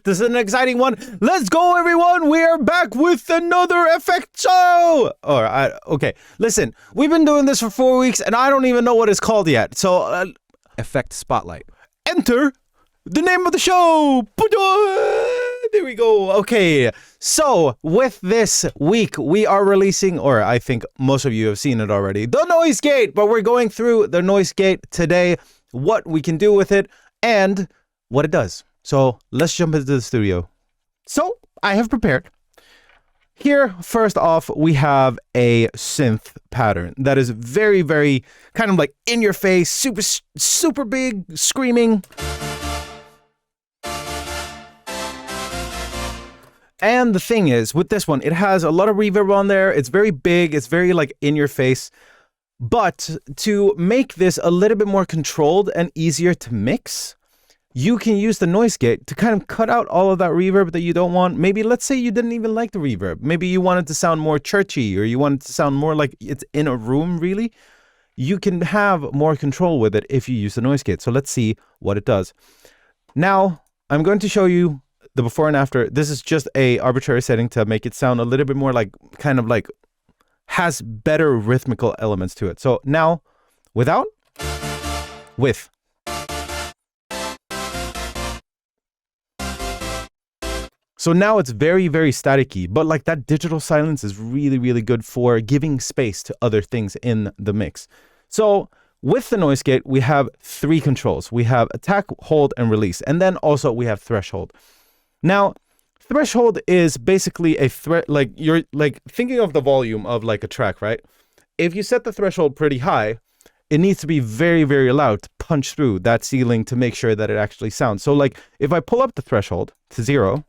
This is an exciting one. Let's go, everyone. We are back with another effect show. Okay, listen, we've been doing this for 4 weeks and I don't even know what it's called yet. So, Effect Spotlight. Enter the name of the show. There we go. Okay, so with this week, we are releasing, or I think most of you have seen it already, the Noise Gate. But we're going through the Noise Gate today, what we can do with it, and what it does. So let's jump into the studio. So I have prepared. Here, first off, we have a synth pattern that is very, very kind of like in your face, super big, screaming. And the thing is, with this one, it has a lot of reverb on there. It's very big. It's very like in your face. But to make this a little bit more controlled and easier to mix, you can use the Noise Gate to kind of cut out all of that reverb that you don't want. Maybe let's say you didn't even like the reverb. Maybe you wanted to sound more churchy, or you wanted to sound more like it's in a room, really. You can have more control with it if you use the Noise Gate. So let's see what it does. Now, I'm going to show you the before and after. This is just a arbitrary setting to make it sound a little bit more like, kind of like, has better rhythmical elements to it. So now, without, with. So now it's very, very staticky, but like that digital silence is really, really good for giving space to other things in the mix. So with the Noise Gate, we have 3 controls. We have attack, hold, and release. And then also we have threshold. Now, threshold is basically a like you're like thinking of the volume of like a track, right? If you set the threshold pretty high, it needs to be very, very loud to punch through that ceiling to make sure that it actually sounds. So like if I pull up the threshold to 0,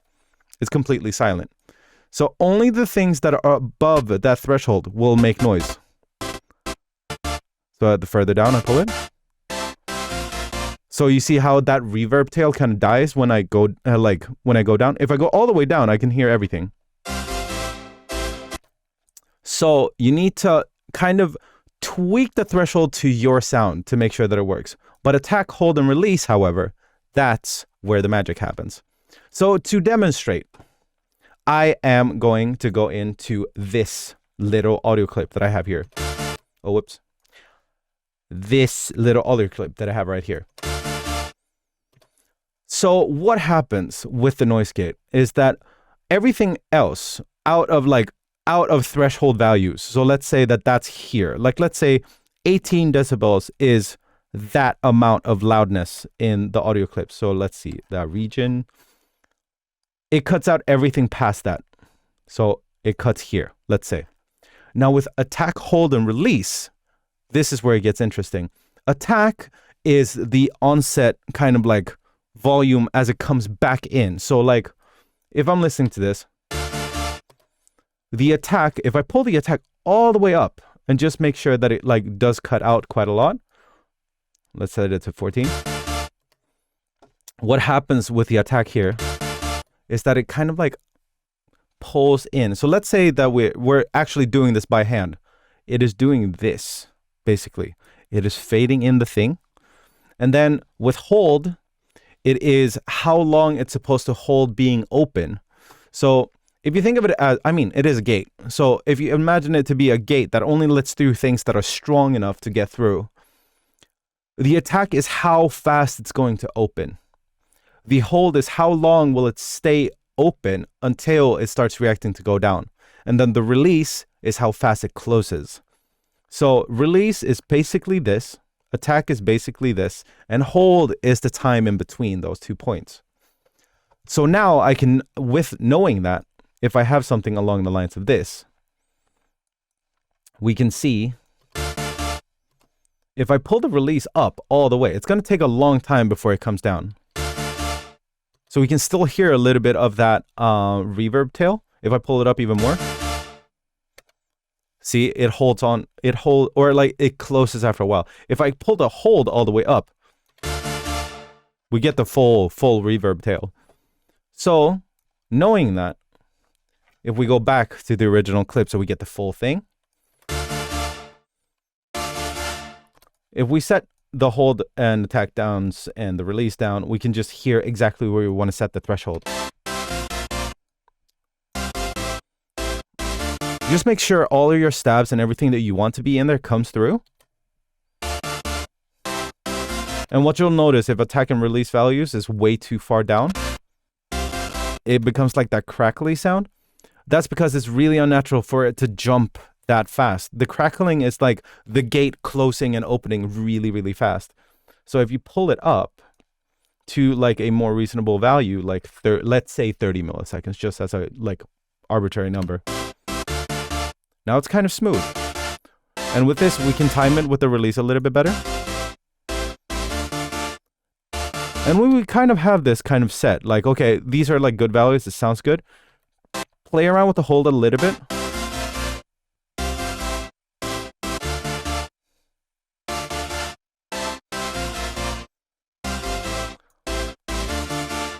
it's completely silent. So only the things that are above that threshold will make noise. So the further down I pull it. So you see how that reverb tail kind of dies when I go when I go down. If I go all the way down, I can hear everything. So you need to kind of tweak the threshold to your sound to make sure that it works. But attack, hold, and release, however, that's where the magic happens. So to demonstrate, I am going to go into this little audio clip that I have here. Oh, whoops. This little audio clip that I have right here. So what happens with the Noise Gate is that everything else out of threshold values. So let's say that that's here. Like let's say 18 decibels is that amount of loudness in the audio clip. So let's see that region. It cuts out everything past that. So it cuts here, let's say. Now with attack, hold, and release, this is where it gets interesting. Attack is the onset kind of like volume as it comes back in. So like if I'm listening to this, the attack, if I pull the attack all the way up and just make sure that it like does cut out quite a lot. Let's set it to 14. What happens with the attack here is that it kind of like pulls in. So let's say that we're actually doing this by hand. It is doing this, basically. It is fading in the thing. And then with hold, it is how long it's supposed to hold being open. So if you think of it as, I mean, it is a gate. So if you imagine it to be a gate that only lets through things that are strong enough to get through, the attack is how fast it's going to open. The hold is how long will it stay open until it starts reacting to go down. And then the release is how fast it closes. So release is basically this, attack is basically this, and hold is the time in between those 2 points. So now I can, with knowing that, if I have something along the lines of this, we can see if I pull the release up all the way, it's going to take a long time before it comes down. So we can still hear a little bit of that reverb tail. If I pull it up even more, see, it holds on, or like it closes after a while. If I pull the hold all the way up, we get the full reverb tail. So knowing that, if we go back to the original clip so we get the full thing, if we set the hold and attack downs and the release down, we can just hear exactly where we want to set the threshold. Just make sure all of your stabs and everything that you want to be in there comes through. And what you'll notice, if attack and release values is way too far down, it becomes like that crackly sound. That's because it's really unnatural for it to jump that fast. The crackling is like the gate closing and opening really, really fast. So if you pull it up to like a more reasonable value, like let's say 30 milliseconds, just as a like arbitrary number. Now it's kind of smooth. And with this, we can time it with the release a little bit better. And when we kind of have this kind of set, like, okay, these are like good values, it sounds good. Play around with the hold a little bit.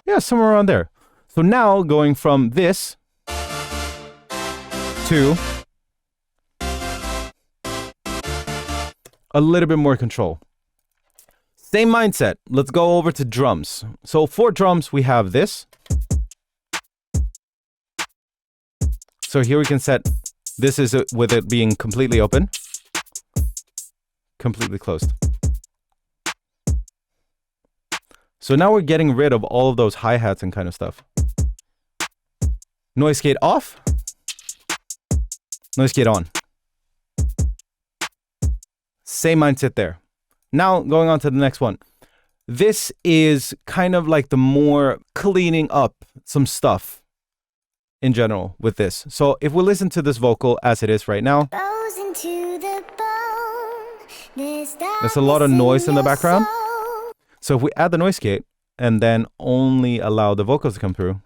Yeah, somewhere around there. So now going from this to a little bit more control. Same mindset. Let's go over to drums. So for drums, we have this. So here we can set, this is with it being completely open, completely closed. So now we're getting rid of all of those hi-hats and kind of stuff. Noise gate off. Noise gate on. Same mindset there. Now, going on to the next one. This is kind of like the more cleaning up some stuff in general with this. So if we listen to this vocal as it is right now, there's a lot of noise in the background. So if we add the noise gate and then only allow the vocals to come through,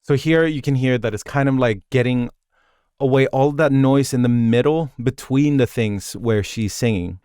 so here you can hear that it's kind of like getting away all that noise in the middle between the things where she's singing.